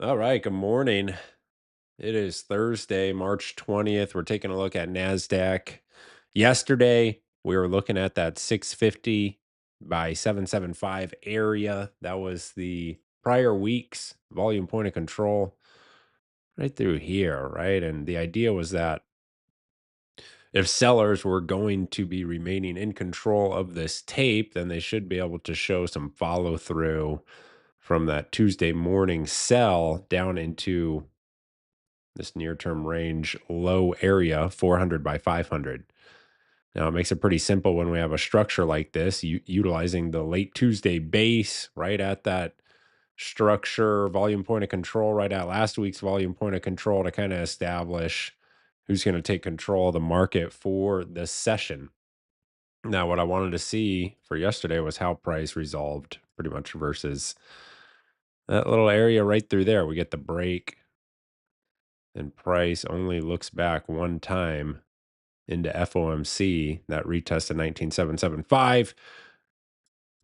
All right, good morning. It is Thursday, March 20th. We're taking a look at NASDAQ. Yesterday, we were looking at that 650 by 775 area. That was the prior week's volume point of control right through here, right? And the idea was that if sellers were going to be remaining in control of this tape, then they should be able to show some follow through from that Tuesday morning sell down into this near term range low area, 400 by 500. Now, it makes it pretty simple when we have a structure like this, utilizing the late Tuesday base right at that structure, volume point of control, right at last week's volume point of control to kind of establish who's going to take control of the market for this session. Now, what I wanted to see for yesterday was how price resolved pretty much versus that little area right through there. We get the break, and price only looks back one time into FOMC, that retest of 19775,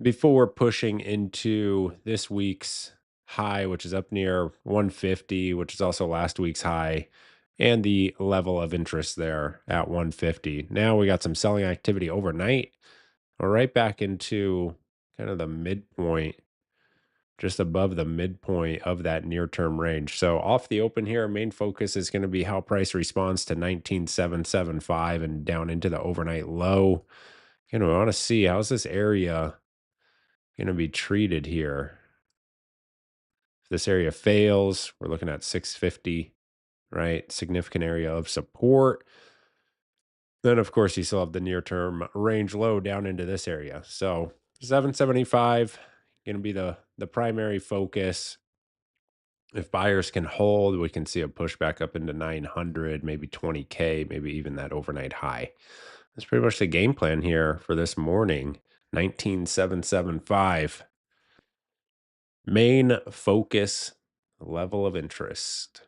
before pushing into this week's high, which is up near 150, which is also last week's high, and the level of interest there at 150. Now we got some selling activity overnight. We're right back into kind of the midpoint, just above the midpoint of that near term range. So off the open here, our main focus is going to be how price responds to 19775 and down into the overnight low. We want to see how's this area going to be treated here. If this area fails, we're looking at 650, right? Significant area of support. Then of course you still have the near term range low down into this area. So 775 going to be the primary focus. If buyers can hold, we can see a push back up into 900, maybe 20K, maybe even that overnight high. That's pretty much the game plan here for this morning. 19775. Main focus, level of interest.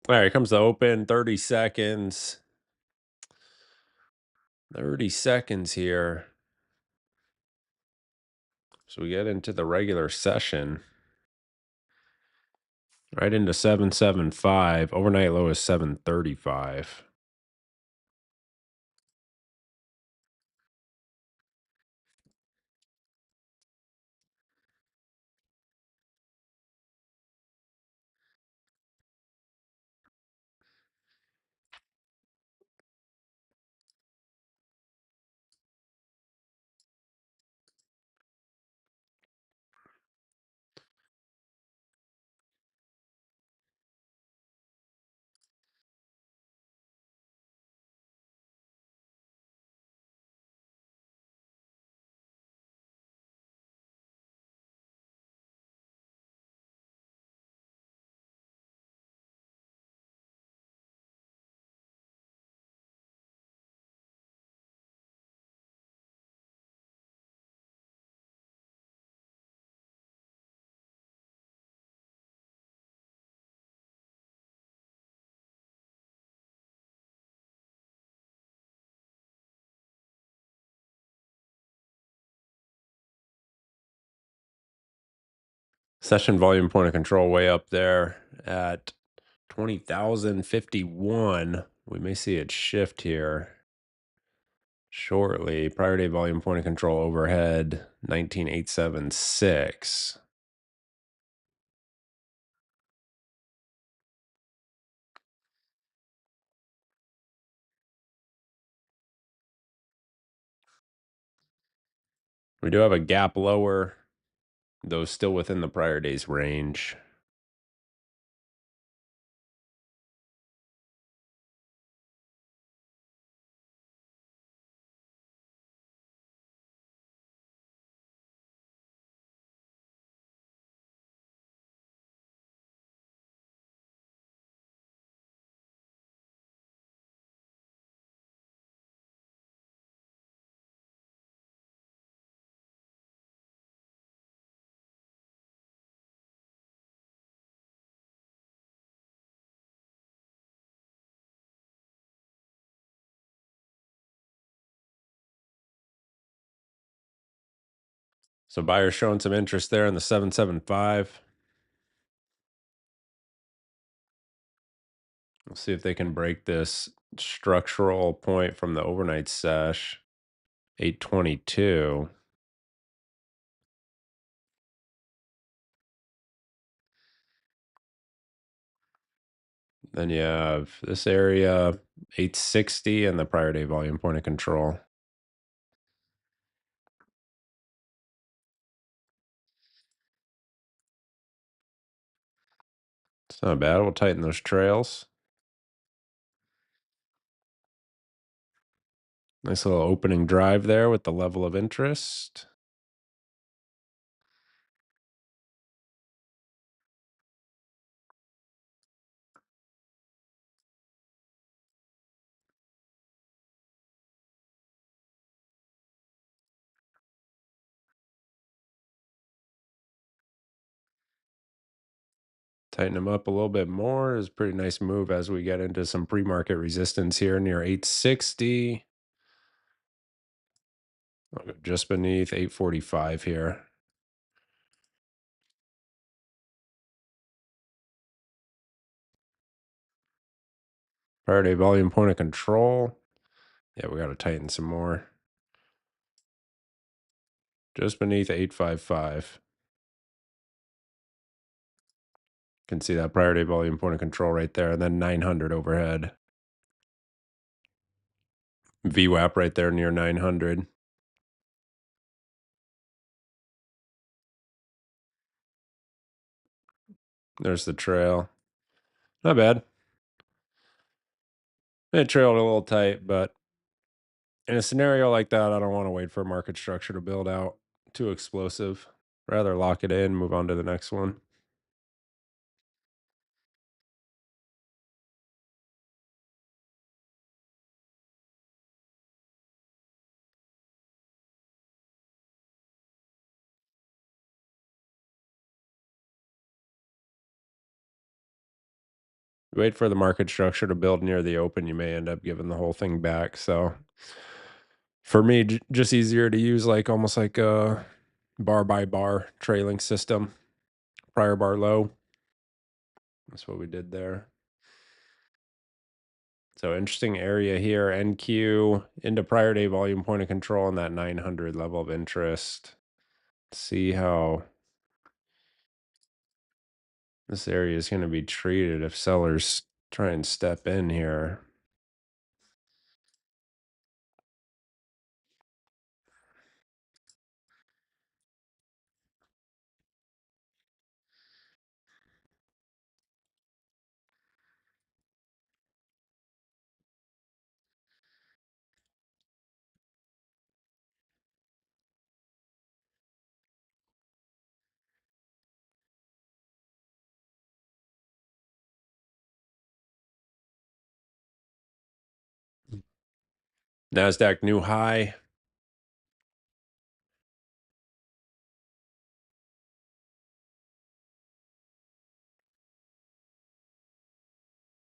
All right, here comes the open. 30 seconds. 30 seconds here. So we get into the regular session. Right into 775. Overnight low is 735. Session volume point of control way up there at 20,051. We may see it shift here shortly. Prior day volume point of control overhead 19,876. We do have a gap lower, though still within the prior day's range. So buyers showing some interest there in the 775. We'll see if they can break this structural point from the overnight sesh, 822. Then you have this area, 860, and the prior day volume point of control. It's not bad. We'll tighten those trails. Nice little opening drive there with the level of interest. Tighten them up a little bit more is a pretty nice move as we get into some pre-market resistance here near 860. I'll go just beneath 845 here. Prior day volume point of control. Yeah, we got to tighten some more. Just beneath 855. Can see that prior day volume point of control right there, and then 900 overhead. VWAP right there near 900. There's the trail. Not bad. It trailed a little tight, but in a scenario like that, I don't want to wait for market structure to build out. Too explosive. Rather lock it in, move on to the next one. Wait for the market structure to build near the open, you may end up giving the whole thing back. So for me, just easier to use like almost like a bar by bar trailing system. Prior bar low. That's what we did there. So interesting area here, NQ into prior day volume point of control and that 900 level of interest. See how this area is going to be treated if sellers try and step in here. NASDAQ new high.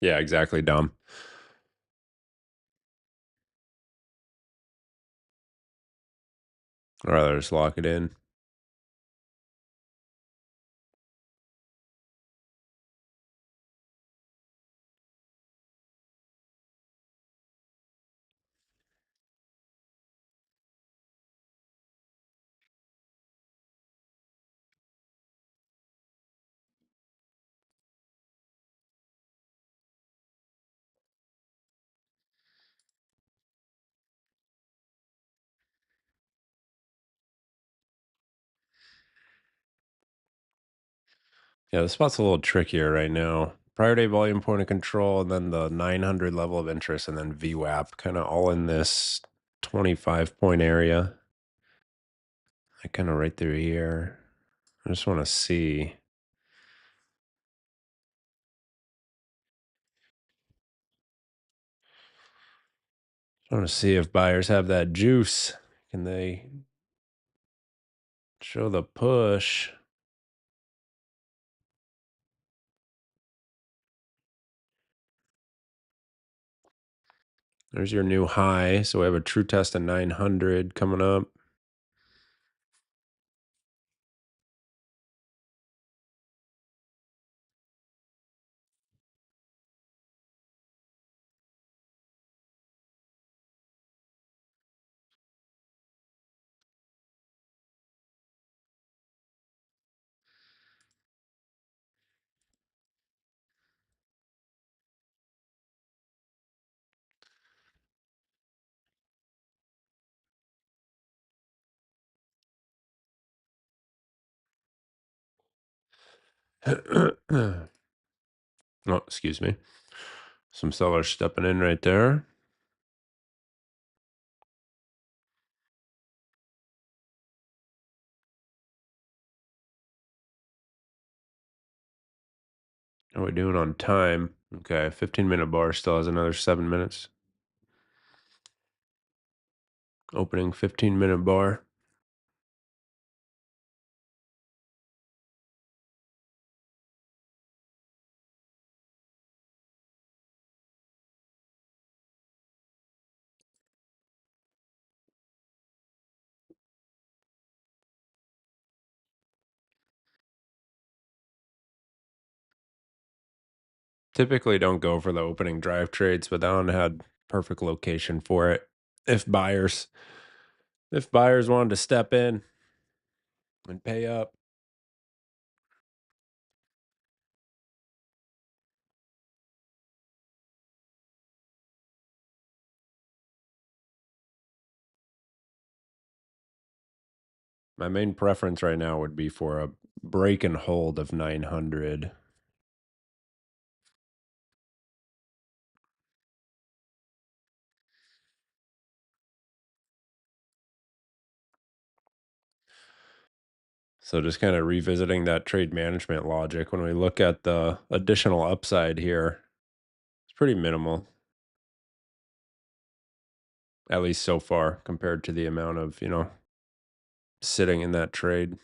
Yeah, exactly, Dom. I'd rather just lock it in. Yeah, the spot's a little trickier right now. Prior day volume point of control, and then the 900 level of interest, and then VWAP, kind of all in this 25 point area. Kind of right through here. I just want to see. I want to see if buyers have that juice. Can they show the push? There's your new high. So we have a true test of 900 coming up. Oh, excuse me. Some sellers stepping in right there. How are we doing on time? Okay, 15-minute bar still has another 7 minutes. Opening 15-minute bar. Typically don't go for the opening drive trades, but that one had perfect location for it. If buyers if buyers wanted to step in and pay up. My main preference right now would be for a break and hold of 900. So just kind of revisiting that trade management logic when we look at the additional upside here, it's pretty minimal, at least so far, compared to the amount of, sitting in that trade.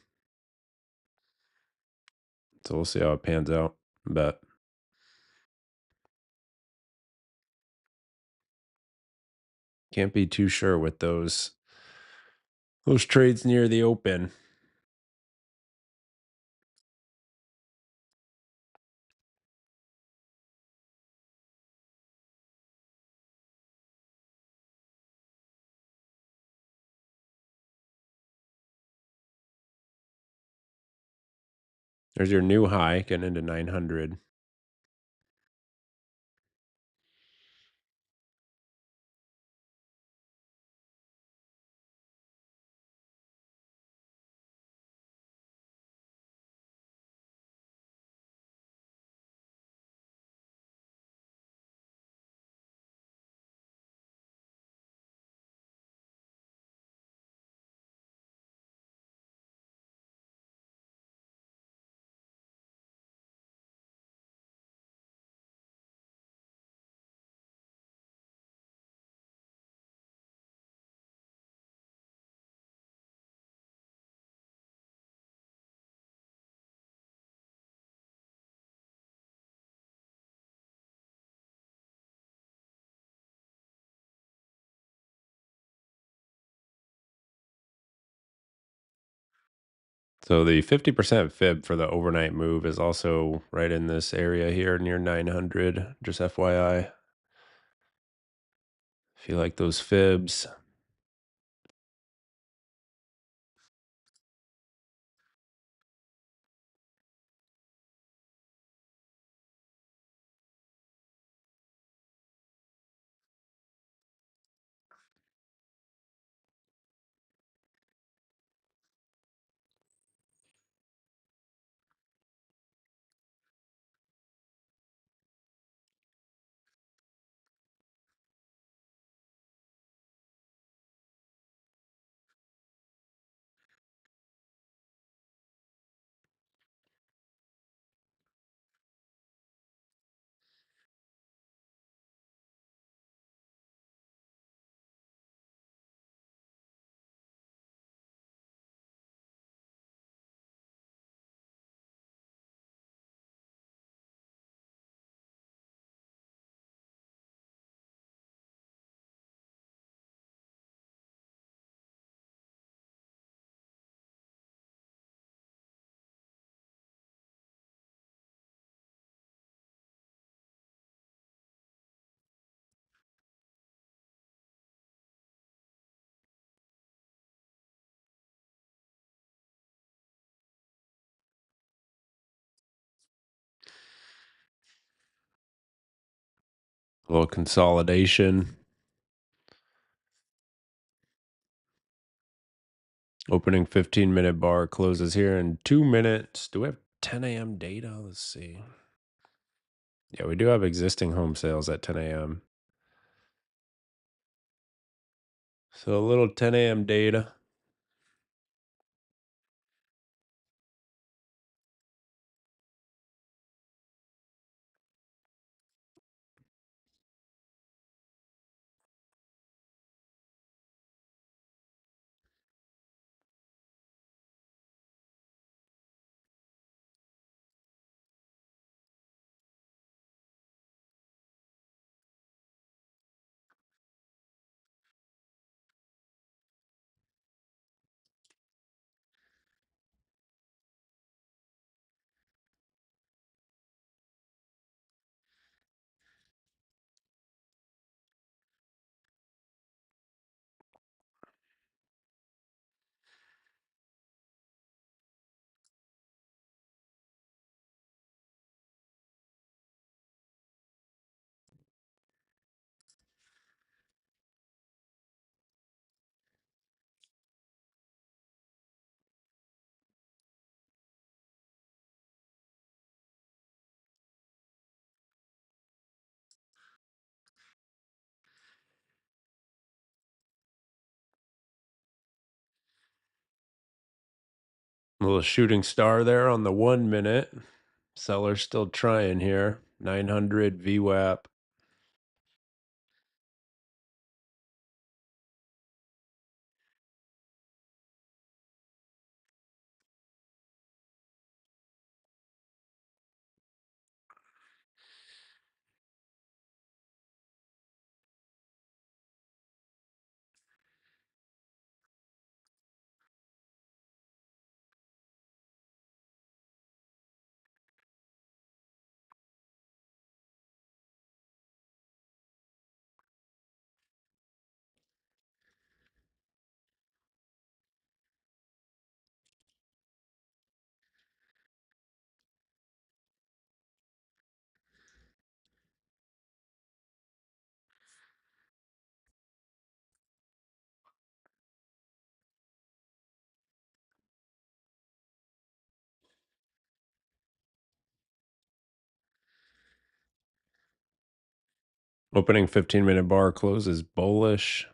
So we'll see how it pans out. But can't be too sure with those trades near the open. There's your new high getting into 900. So the 50% fib for the overnight move is also right in this area here near 900. Just FYI. If you like those fibs. A little consolidation. Opening 15-minute bar closes here in 2 minutes. Do we have 10 a.m. data? Let's see. Yeah, we do have existing home sales at 10 a.m. So a little 10 a.m. data. A little shooting star there on the 1 minute. Seller's still trying here. 900 VWAP. Opening 15-minute bar closes bullish.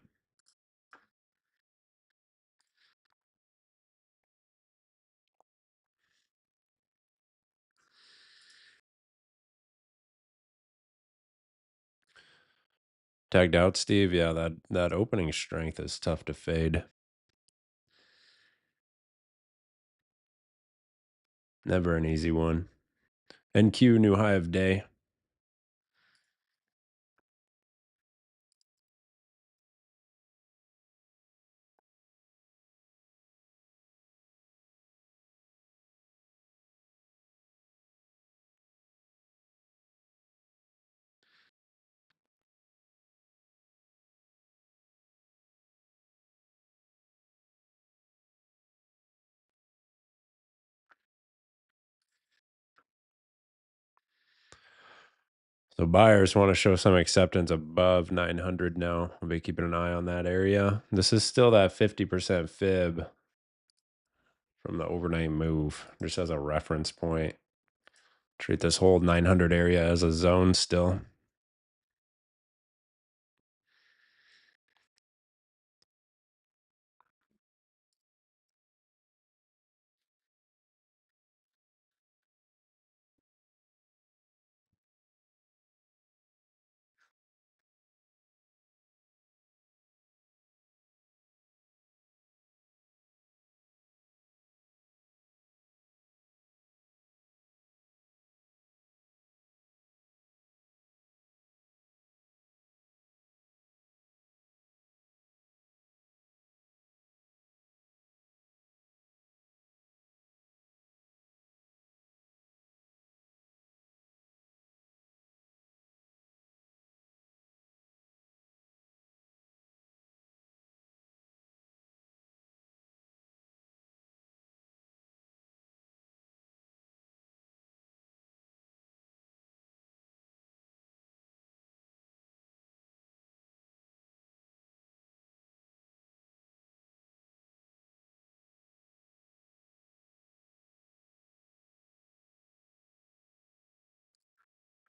Tagged out, Steve. Yeah, that opening strength is tough to fade. Never an easy one. NQ new high of day. So buyers want to show some acceptance above 900 now. We'll be keeping an eye on that area. This is still that 50% fib from the overnight move, just as a reference point. Treat this whole 900 area as a zone still.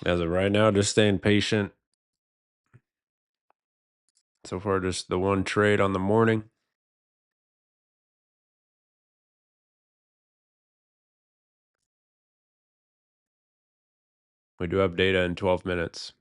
As of right now, just staying patient. So far, just the one trade on the morning. We do have data in 12 minutes.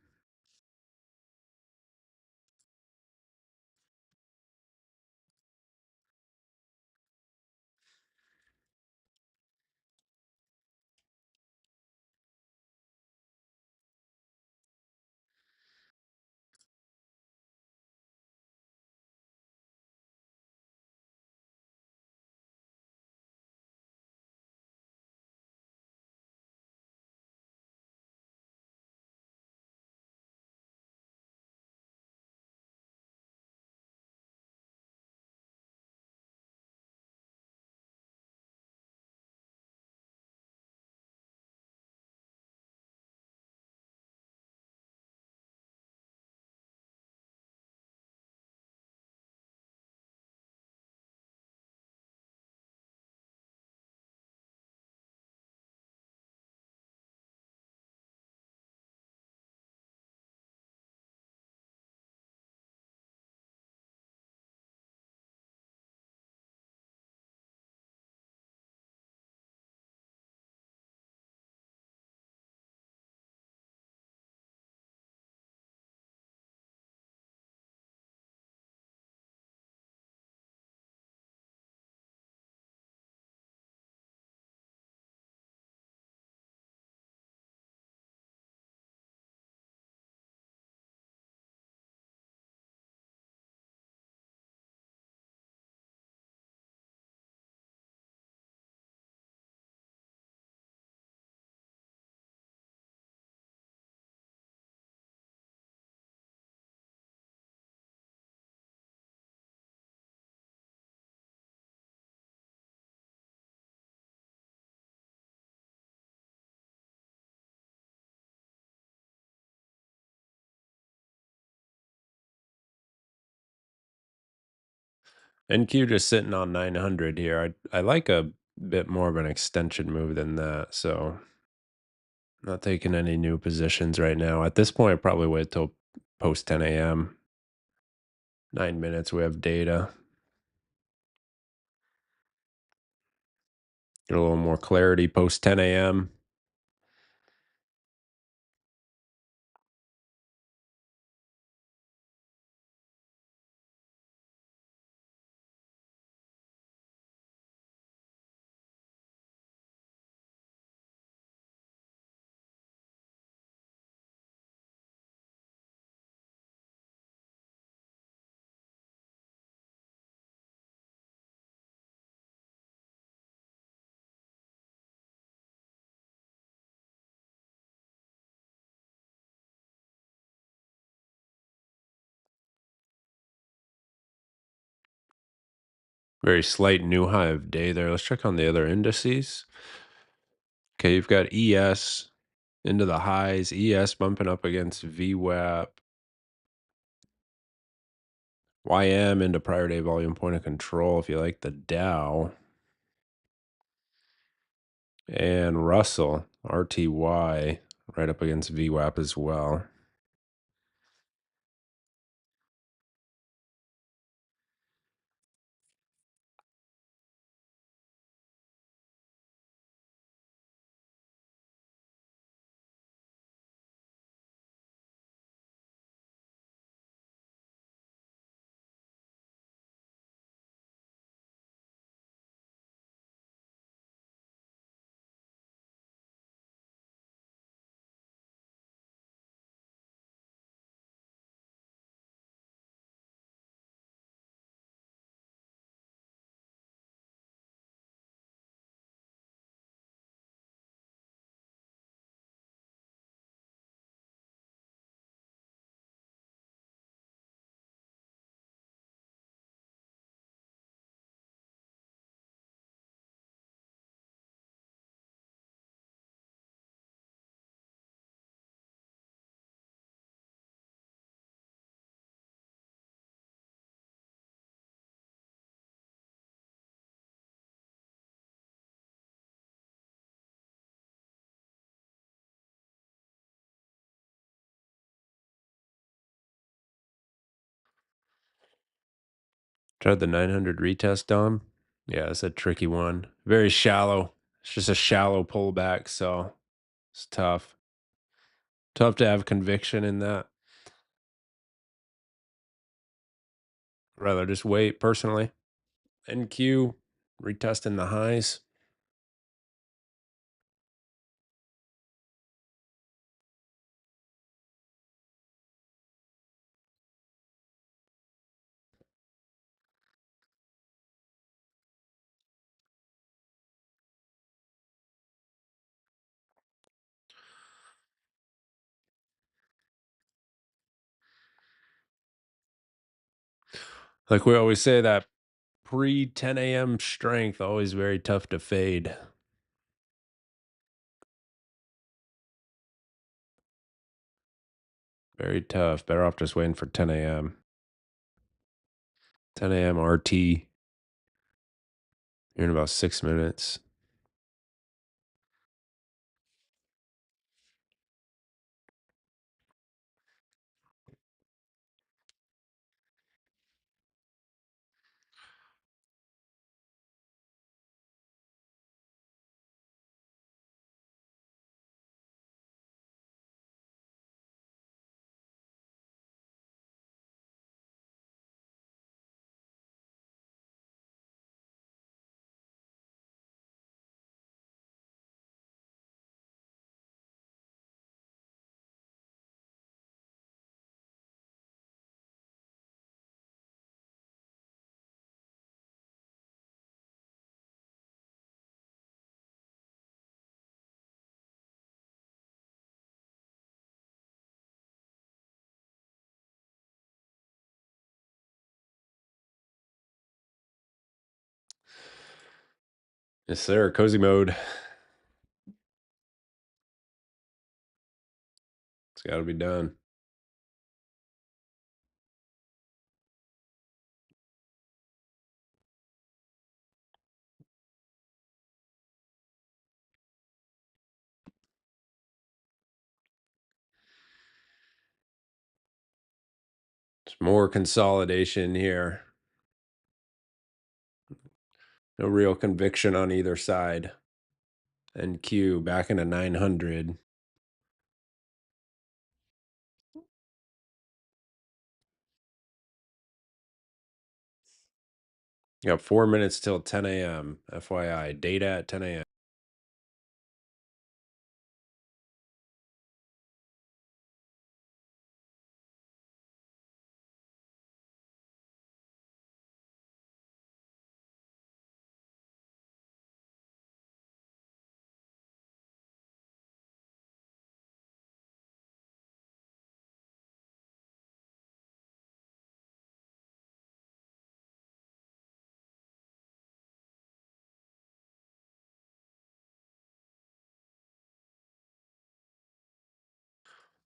NQ just sitting on 900 here. I like a bit more of an extension move than that. So not taking any new positions right now. At this point, I'd probably wait till post 10 a.m. 9 minutes, we have data. Get a little more clarity post 10 a.m. Very slight new high of day there. Let's check on the other indices. Okay, you've got ES into the highs, ES bumping up against VWAP, YM into prior day volume point of control if you like the Dow, and Russell, RTY, right up against VWAP as well. Tried the 900 retest on. Yeah, it's a tricky one. Very shallow. It's just a shallow pullback, so it's tough. Tough to have conviction in that. Rather just wait personally. NQ retesting the highs. Like we always say, that pre 10 a.m. strength always very tough to fade. Very tough. Better off just waiting for 10 a.m. 10 a.m. RT. Here in about 6 minutes. Yes, sir. Cozy mode. It's got to be done. There's more consolidation here. No real conviction on either side. NQ back into 900. You got 4 minutes till 10 a.m. FYI, data at 10 a.m.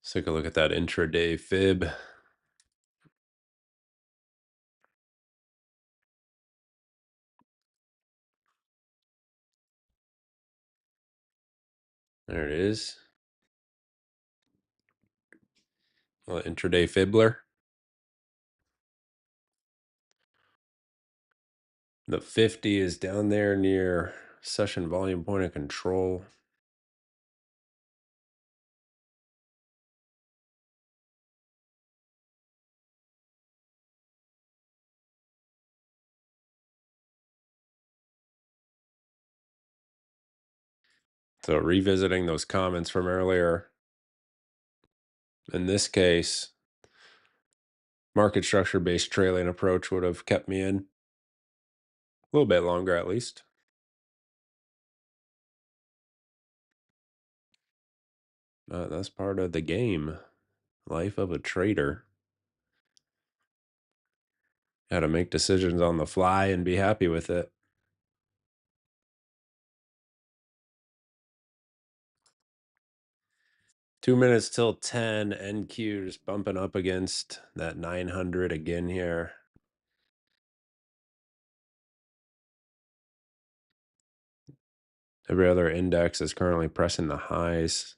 Let's take a look at that intraday fib. There it is. Well, intraday fibbler. The 50 is down there near session volume point of control. So revisiting those comments from earlier. In this case, market structure based trailing approach would have kept me in a little bit longer at least. That's part of the game. Life of a trader. Got to make decisions on the fly and be happy with it. $2 minutes till 10. NQ just bumping up against that 900 again here. Every other index is currently pressing the highs.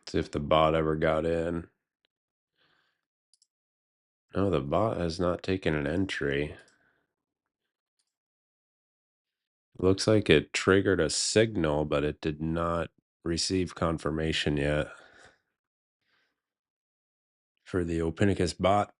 See if the bot ever got in. No, the bot has not taken an entry. Looks like it triggered a signal, but it did not receive confirmation yet for the Opinicus bot.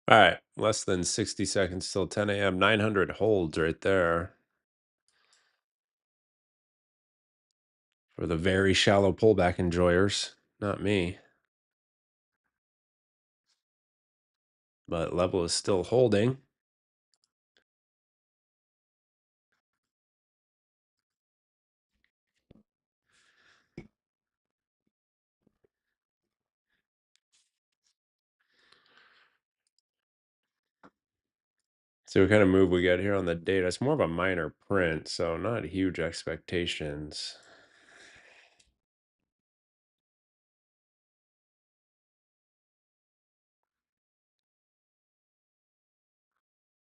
All right, less than 60 seconds till 10 a.m. 900 holds right there for the very shallow pullback enjoyers. Not me, but level is still holding. See what kind of move we get here on the data. It's more of a minor print, so not huge expectations.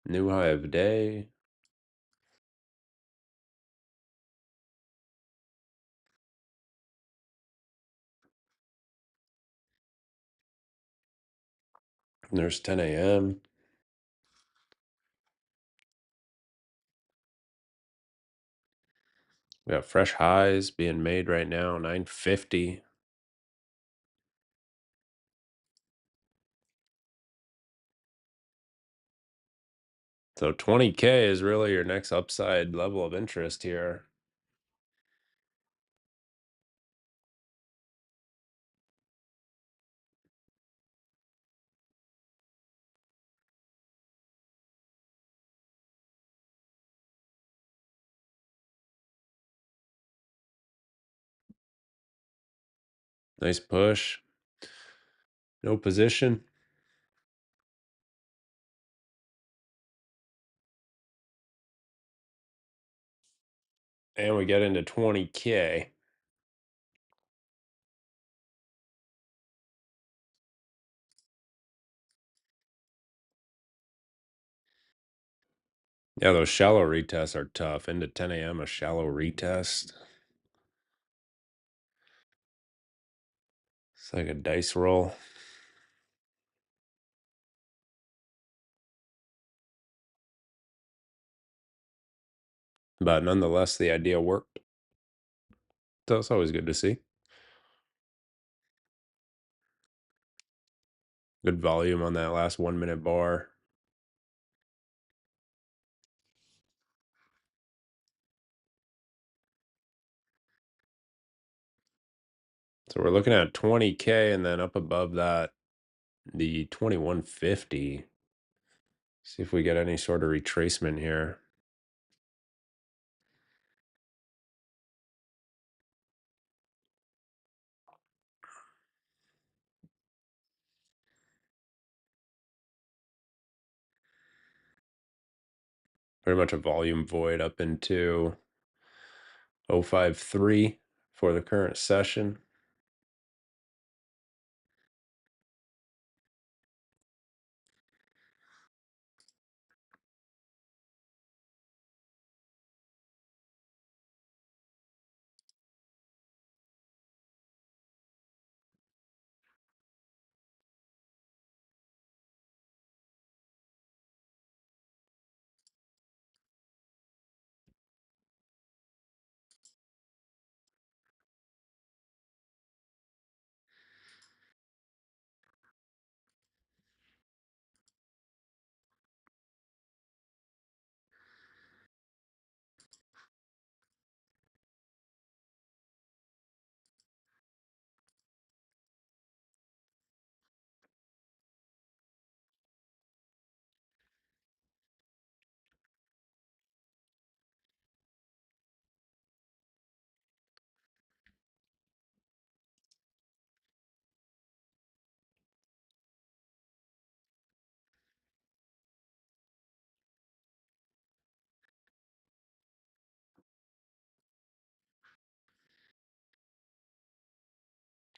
New high of day. There's 10 a.m. We have fresh highs being made right now, 950. So 20K is really your next upside level of interest here. Nice push. No position. And we get into 20K. Yeah, those shallow retests are tough. Into 10 a.m., a shallow retest. It's like a dice roll. But nonetheless, the idea worked. So it's always good to see. Good volume on that last 1 minute bar. So we're looking at 20K and then up above that, the 2150. See if we get any sort of retracement here. Very much a volume void up into 053 for the current session.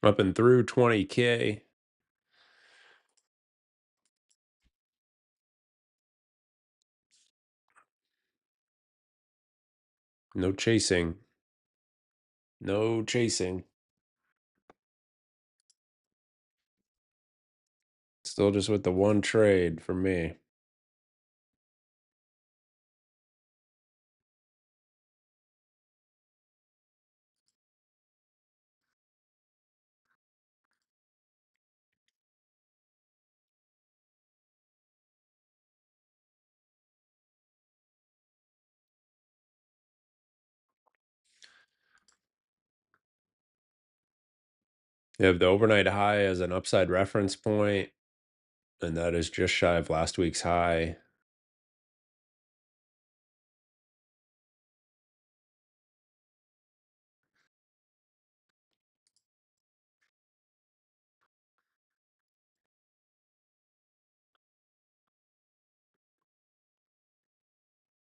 Up and through 20K. No chasing. No chasing. Still just with the one trade for me. You have the overnight high as an upside reference point, and that is just shy of last week's high.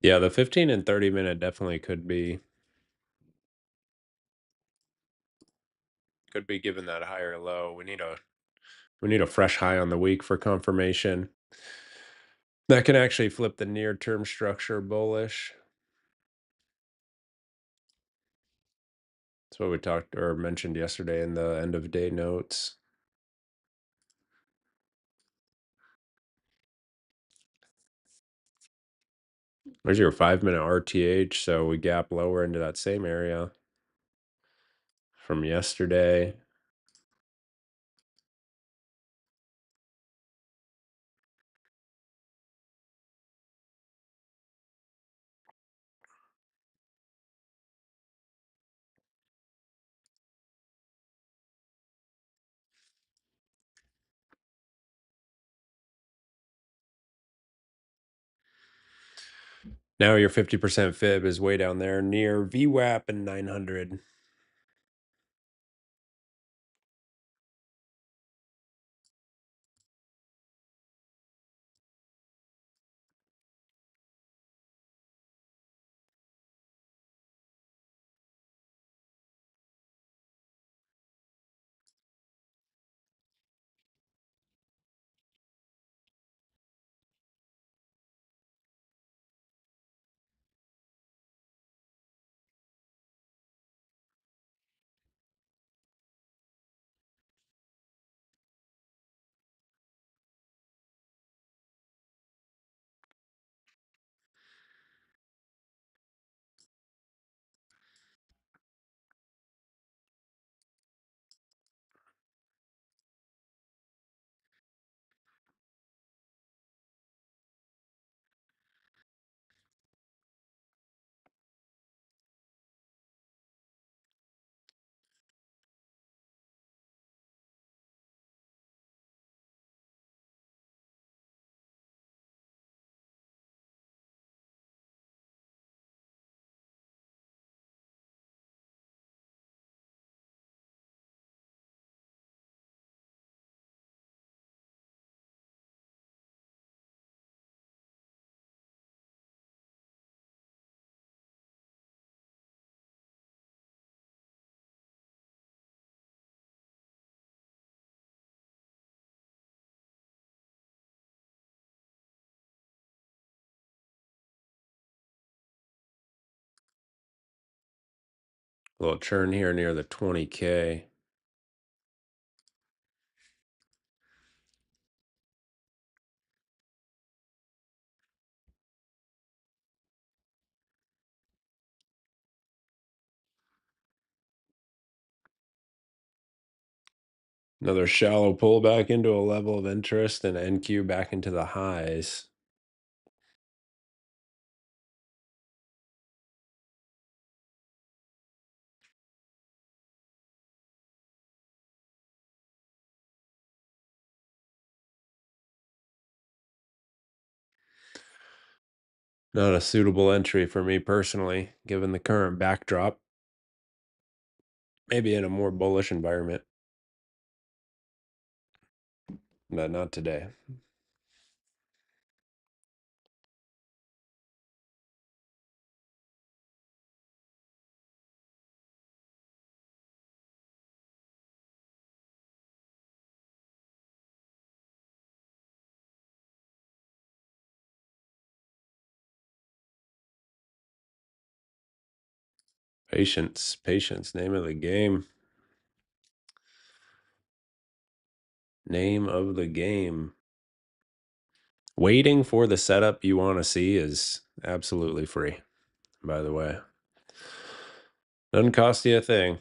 Yeah, the 15 and 30 minute definitely could be given that higher low. We need a fresh high on the week for confirmation. That can actually flip the near term structure bullish. That's what we talked or mentioned yesterday in the end of day notes. There's your 5 minute RTH. So we gap lower into that same area from yesterday. Now your 50% fib is way down there near VWAP and 900. A little churn here near the 20K. Another shallow pullback into a level of interest and NQ back into the highs. Not a suitable entry for me personally, given the current backdrop. Maybe in a more bullish environment, but not today. Patience, patience, name of the game. Name of the game. Waiting for the setup you want to see is absolutely free, by the way. Doesn't cost you a thing.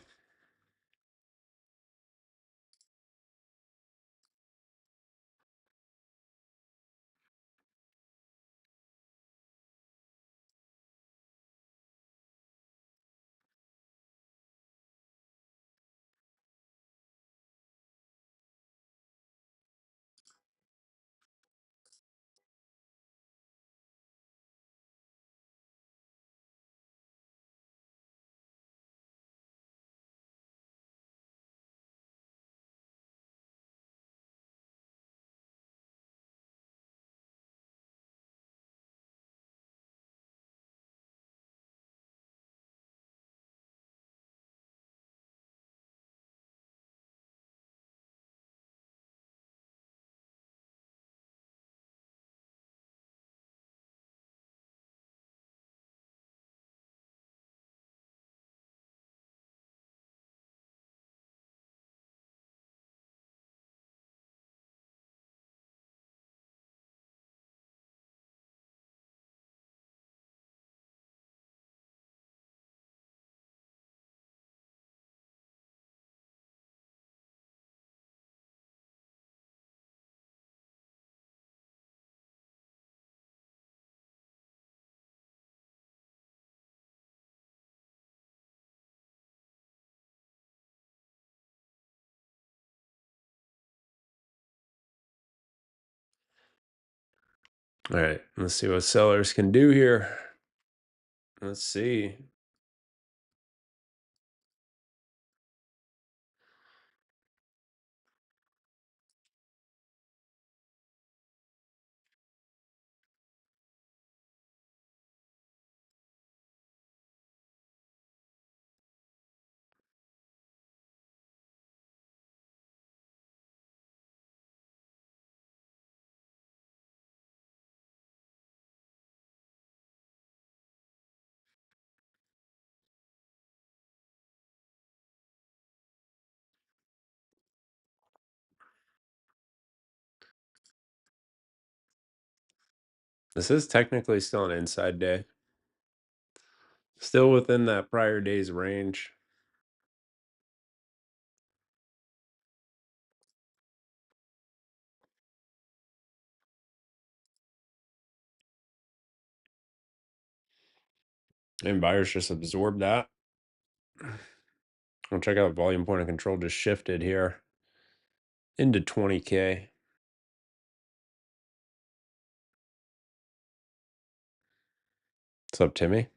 All right, let's see what sellers can do here. Let's see. This is technically still an inside day. Still within that prior day's range. And buyers just absorb that. I'll check out volume point of control just shifted here into 20K. What's up, Timmy?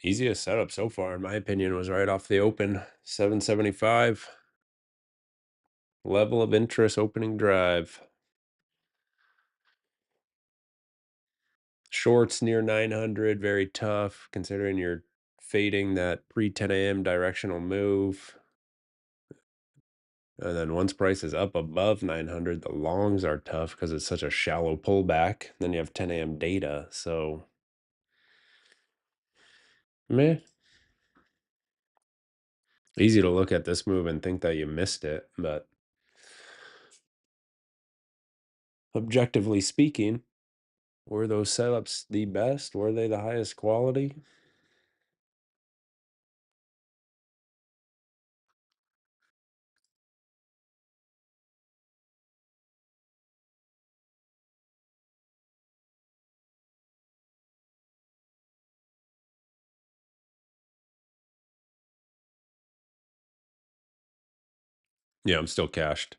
Easiest setup so far, in my opinion, was right off the open. 775. Level of interest opening drive. Shorts near 900, very tough considering you're fading that pre 10 a.m. directional move. And then once price is up above 900, the longs are tough because it's such a shallow pullback. Then you have 10 a.m. data. So, meh. Easy to look at this move and think that you missed it. But objectively speaking, were those setups the best? Were they the highest quality? Yeah, I'm still cashed.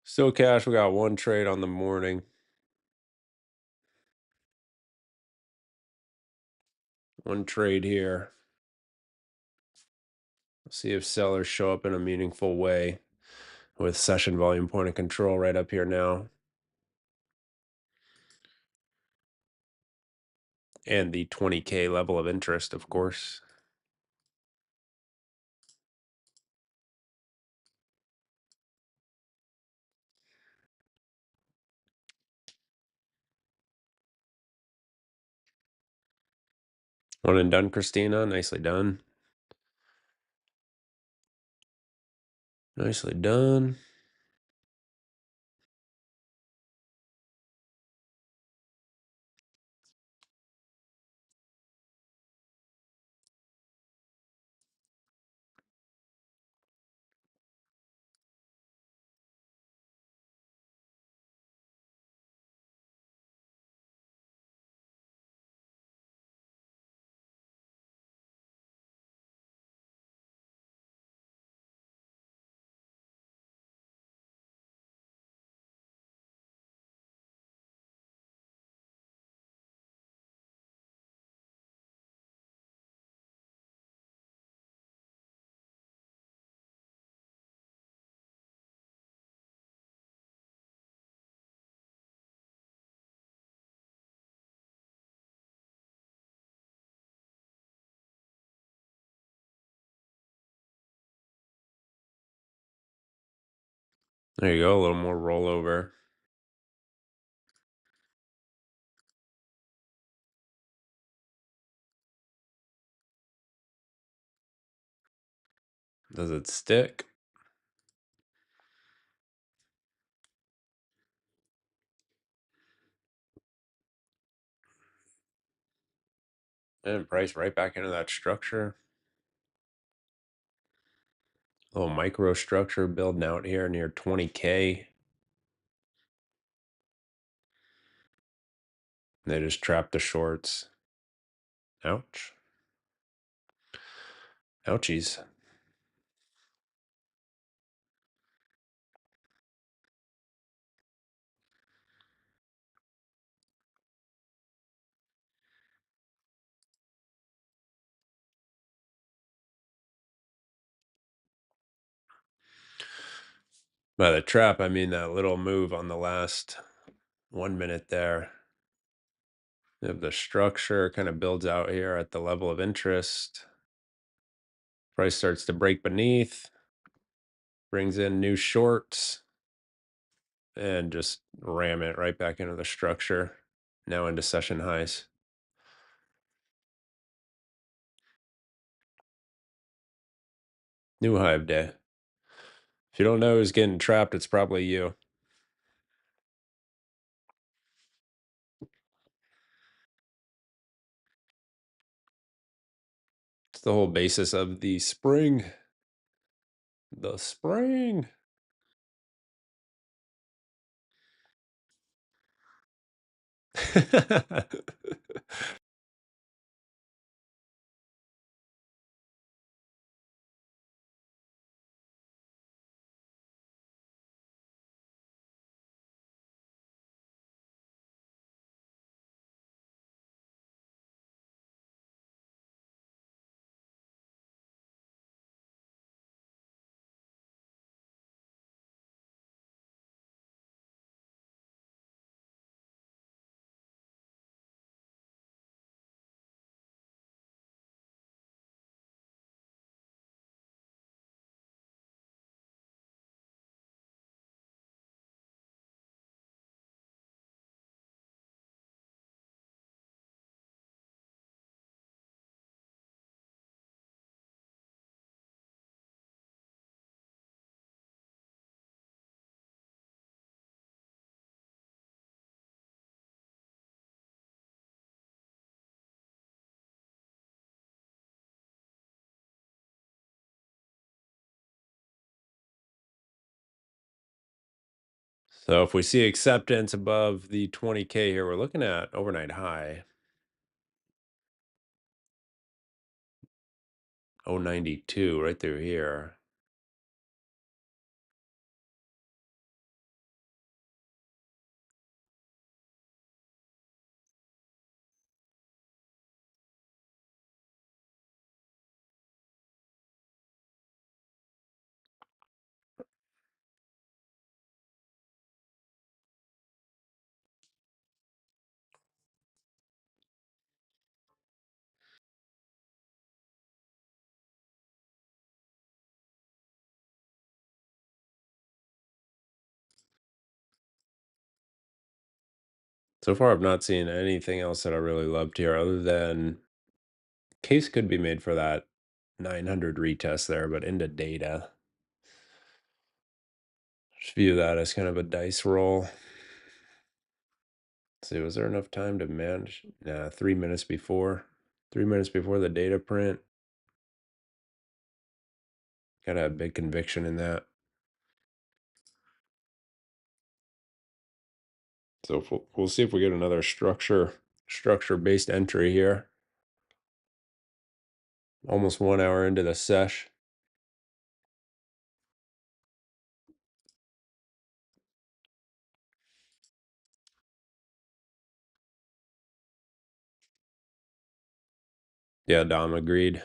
Still cash. We got one trade on the morning. One trade here. See if sellers show up in a meaningful way with session volume point of control right up here now. And the 20K level of interest, of course. One and done, Christina. Nicely done. Nicely done. There you go. A little more rollover. Does it stick? And price right back into that structure. Little micro structure building out here near 20K. They just trapped the shorts. Ouch. Ouchies. By the trap, I mean that little move on the last 1 minute there. If the structure kind of builds out here at the level of interest, price starts to break beneath, brings in new shorts, and just ram it right back into the structure. Now into session highs. New high of day. If you don't know who's getting trapped, it's probably you. It's the whole basis of the spring. The spring. So if we see acceptance above the 20K here, we're looking at overnight high 092 right through here. So far, I've not seen anything else that I really loved here other than case could be made for that 900 retest there, but into data. Just view that as kind of a dice roll. Let's see, was there enough time to manage? Nah, 3 minutes before. 3 minutes before the data print. Gotta have big conviction in that. So we'll see if we get another structure-based entry here. Almost 1 hour into the sesh. Yeah, Dom agreed.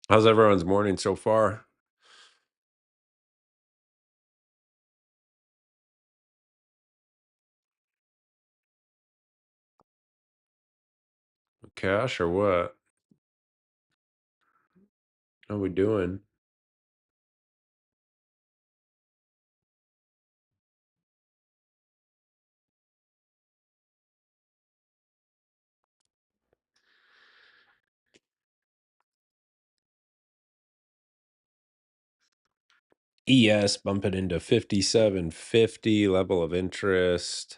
How's everyone's morning so far? Cash or what? How we doing? ES bumping into 5750 level of interest.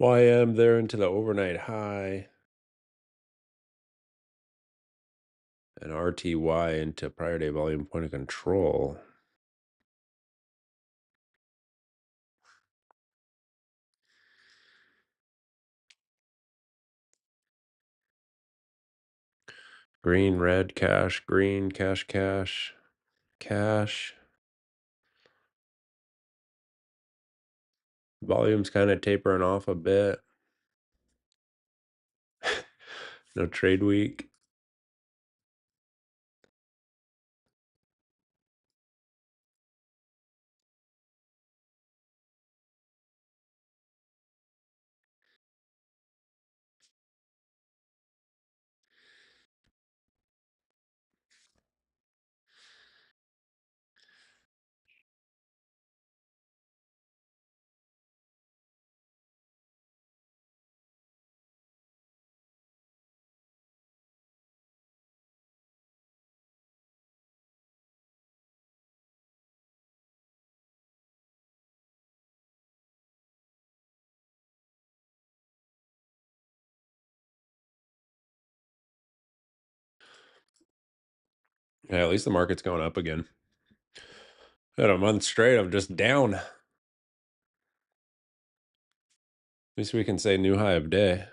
YM there into the overnight high. And RTY into prior day volume point of control. Green, red, cash, green, cash, cash, cash. Volume's kind of tapering off a bit. No trade week. Yeah, at least the market's going up again. Had a month straight of just down. At least we can say new high of day.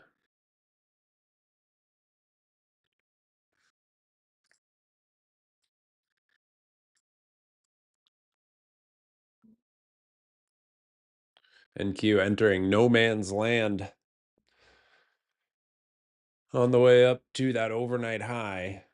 NQ entering no man's land on the way up to that overnight high.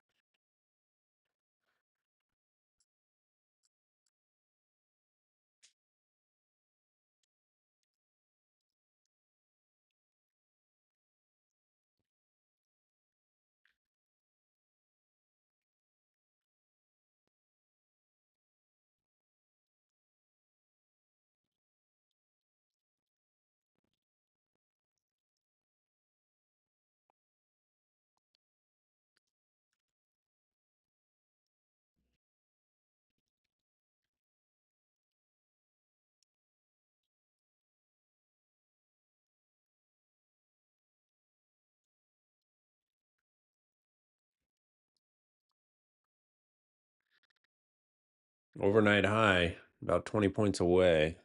Overnight high, about 20 points away.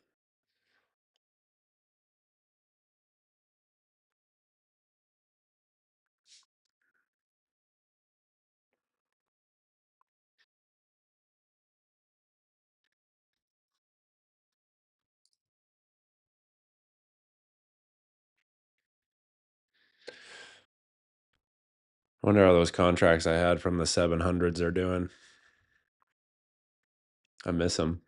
Wonder how those contracts I had from the 700s are doing. I miss them.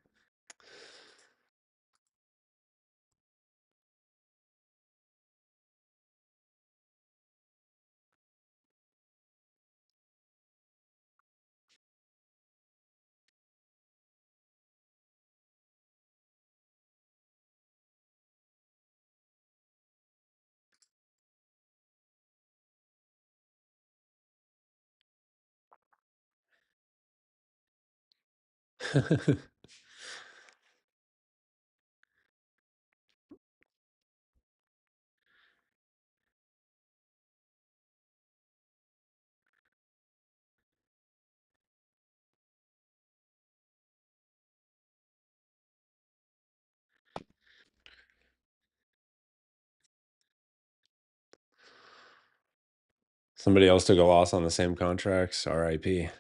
Somebody else took a loss on the same contracts. RIP.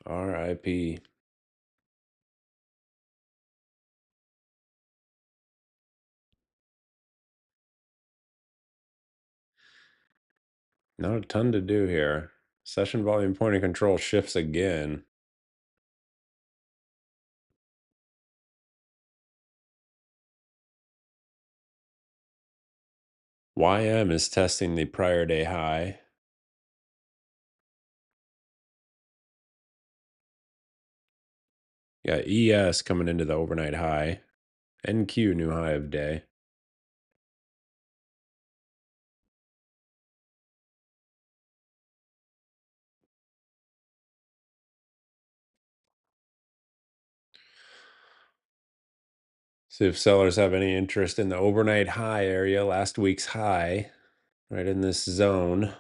RIP. Not a ton to do here. Session volume point of control shifts again. YM is testing the prior day high. Got ES coming into the overnight high. NQ new high of day. See if sellers have any interest in the overnight high area, last week's high, right in this zone.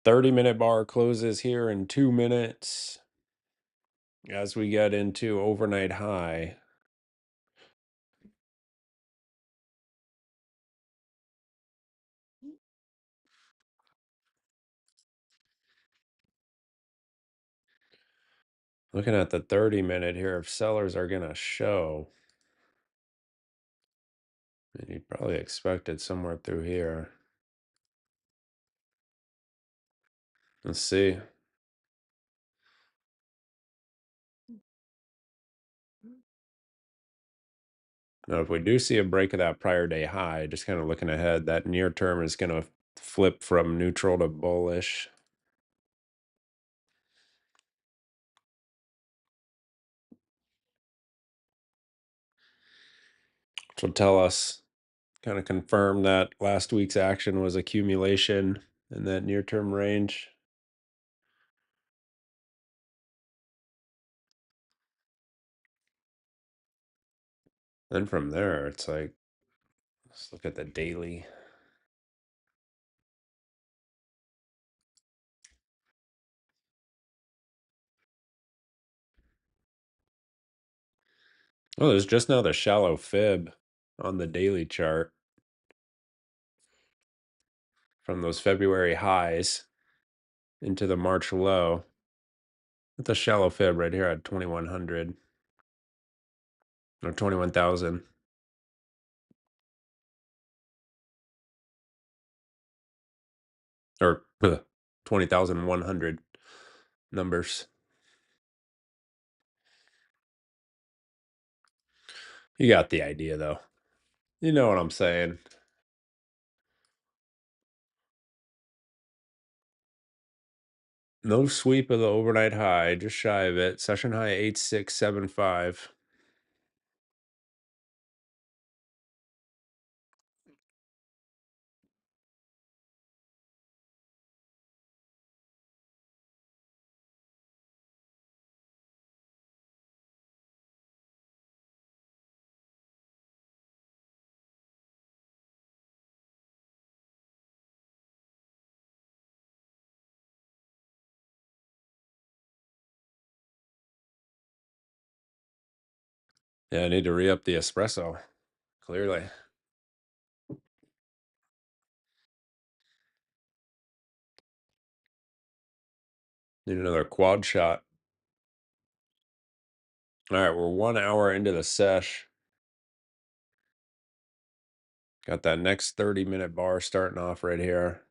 Minute bar closes here in 2 minutes as we get into overnight high. Looking at the 30-minute here, if sellers are going to show, and you'd probably expect it somewhere through here. Let's see. Now, if we do see a break of that prior day high, just kind of looking ahead, that near term is going to flip from neutral to bullish. Which will tell us, kind of confirm that last week's action was accumulation in that near term range. Then from there, it's like, let's look at the daily. Oh, there's just now the shallow fib on the daily chart from those February highs into the March low. It's a shallow fib right here at 2100 or 21,000. Or 20,100 numbers. You got the idea, though. You know what I'm saying. No sweep of the overnight high, just shy of it. Session high 8675. Yeah, I need to re-up the espresso. Clearly. Need another quad shot. All right, we're 1 hour into the sesh. Got that next 30-minute bar starting off right here.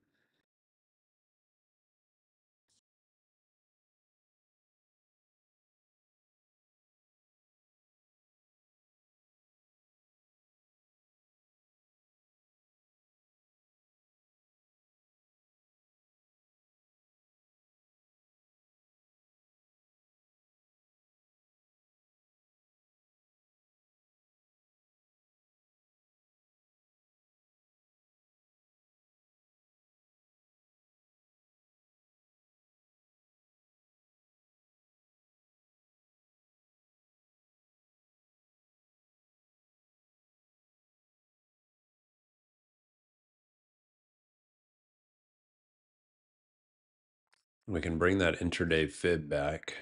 We can bring that intraday fib back.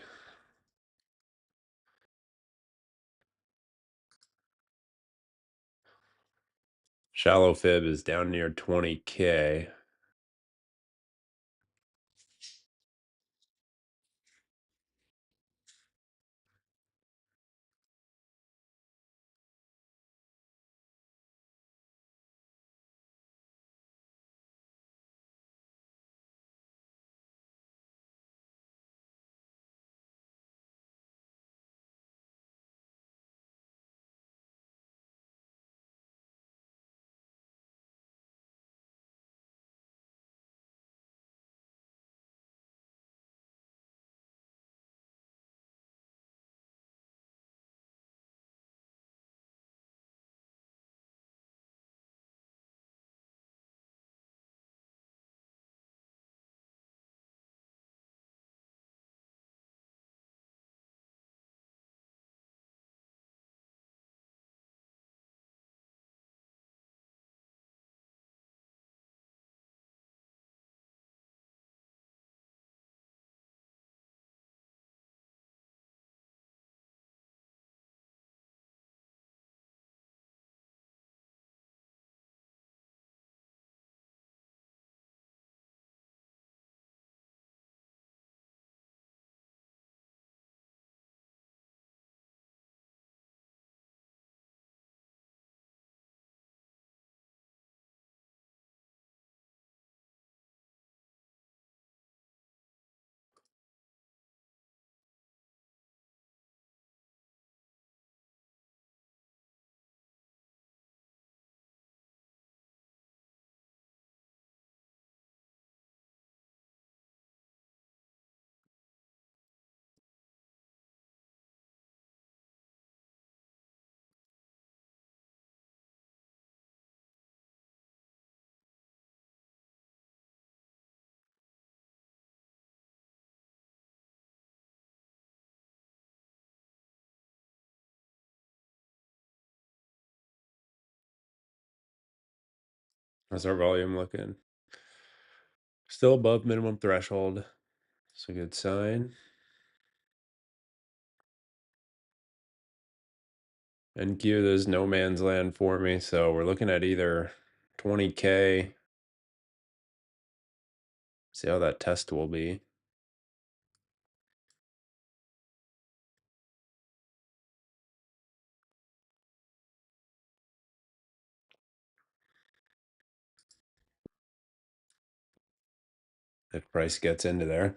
Shallow fib is down near 20K. How's our volume looking? Still above minimum threshold. It's a good sign. NQ, there's no man's land for me, so we're looking at either 20K. See how that test will be. If price gets into there.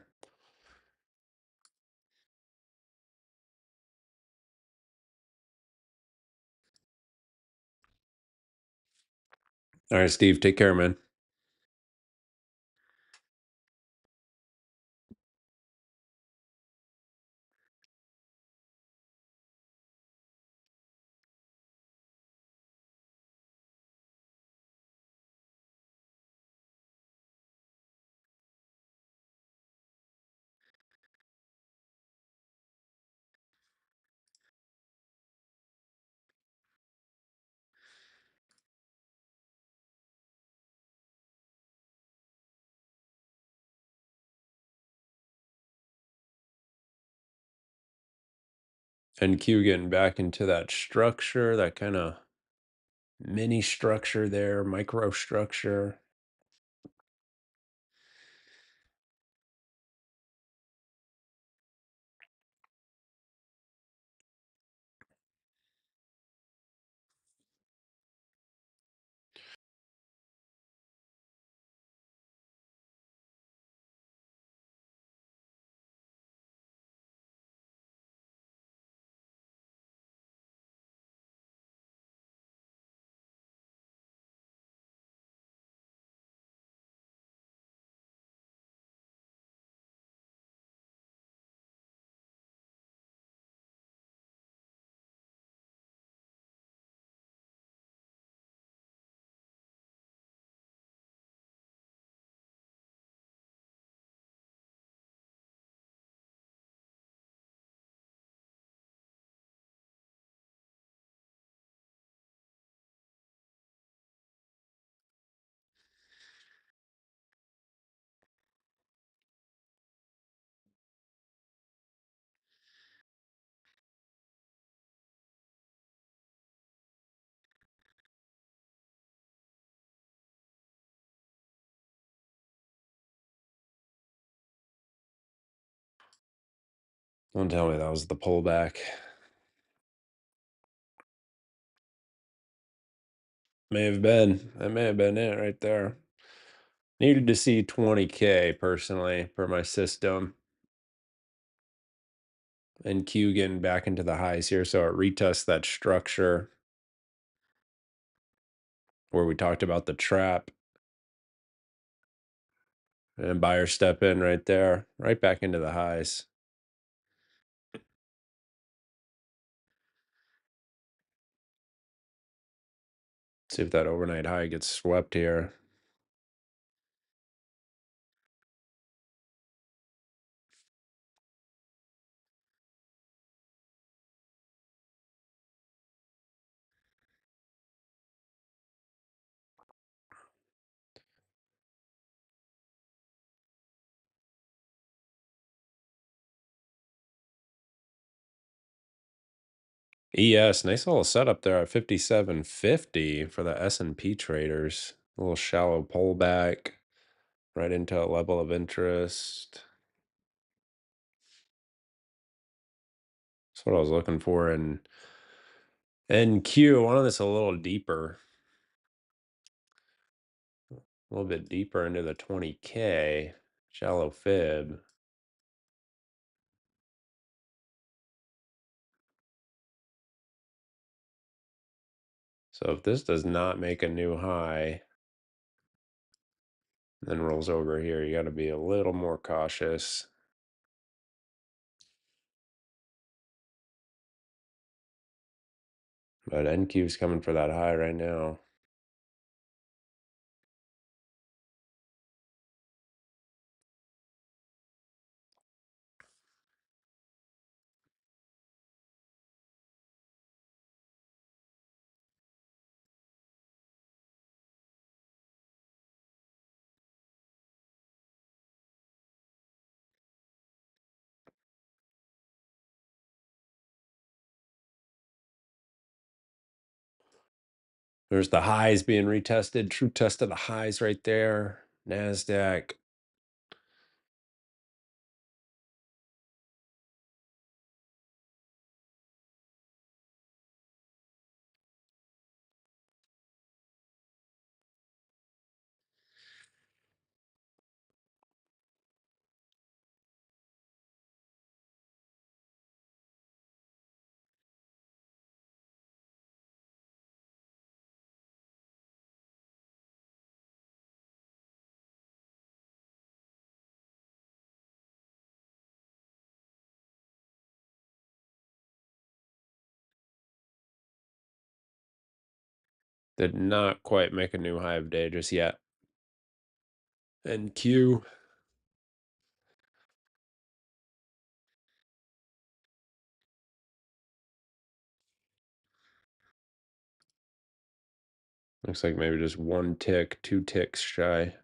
All right, Steve, take care, man. NQ getting back into that structure, that kind of mini structure there, microstructure. Don't tell me that was the pullback. May have been. That may have been it right there. Needed to see 20K personally for my system. And Q getting back into the highs here. So it retests that structure where we talked about the trap. And buyer step in right there, right back into the highs. See if that overnight high gets swept here. ES, nice little setup there at 57.50 for the S&P traders. A little shallow pullback right into a level of interest. That's what I was looking for in NQ. I wanted this a little deeper, a little bit deeper into the 20K, shallow fib. So if this does not make a new high, then rolls over here, you got to be a little more cautious. But NQ's coming for that high right now. There's the highs being retested. True test of the highs right there. NASDAQ. Did not quite make a new high of day just yet. NQ. Looks like maybe just one tick, two ticks shy.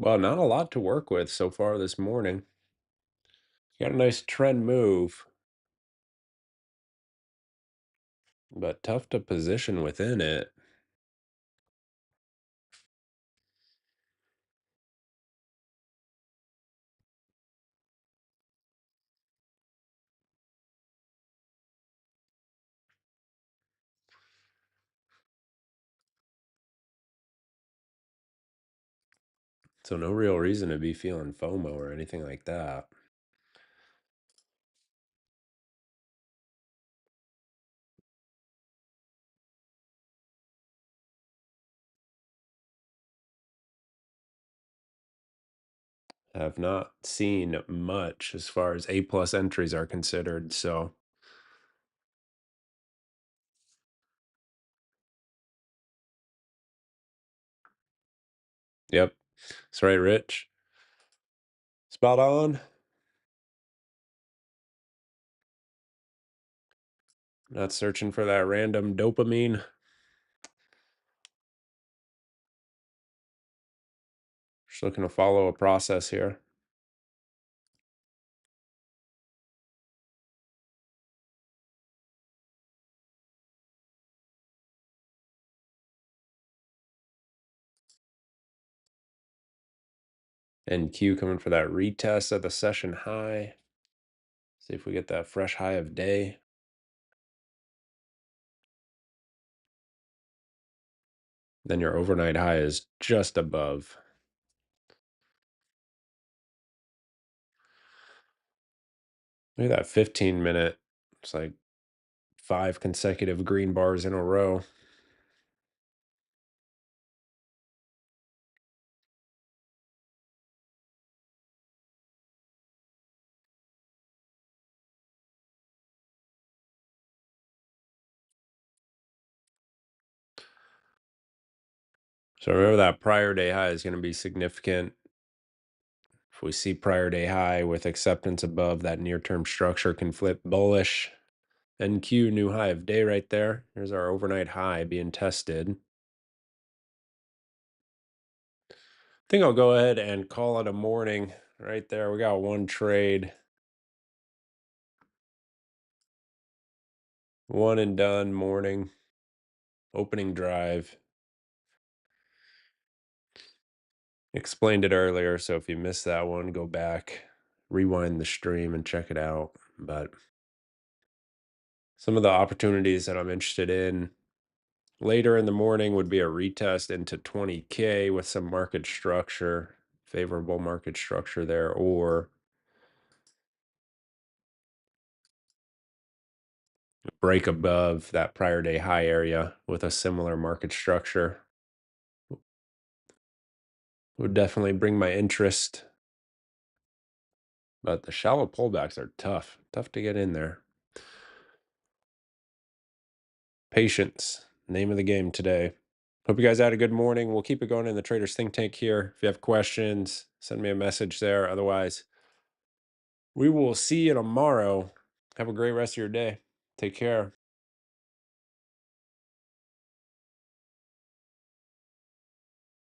Well, not a lot to work with so far this morning. Got a nice trend move, but tough to position within it. So no real reason to be feeling FOMO or anything like that. Have not seen much as far as A plus entries are considered. So, yep, that's right, Rich. Spot on. Not searching for that random dopamine. Just looking to follow a process here. And Q coming for that retest of the session high. See if we get that fresh high of day. Then your overnight high is just above. Look at that 15-minute. It's like 5 consecutive green bars in a row. So remember that prior day high is going to be significant. If we see prior day high with acceptance above, that near term structure can flip bullish. NQ new high of day right there. Here's our overnight high being tested. I think I'll go ahead and call it a morning right there. We got one trade, one and done morning, opening drive. Explained it earlier, so if you missed that one, go back, rewind the stream, and check it out. But some of the opportunities that I'm interested in later in the morning would be a retest into 20K with some market structure, favorable market structure there, or break above that prior day high area with a similar market structure. Would definitely bring my interest, but the shallow pullbacks are tough to get in there. Patience, name of the game today. Hope you guys had a good morning. We'll keep it going in the Traders Think Tank here. If you have questions, send me a message there. Otherwise, we will see you tomorrow. Have a great rest of your day. Take care.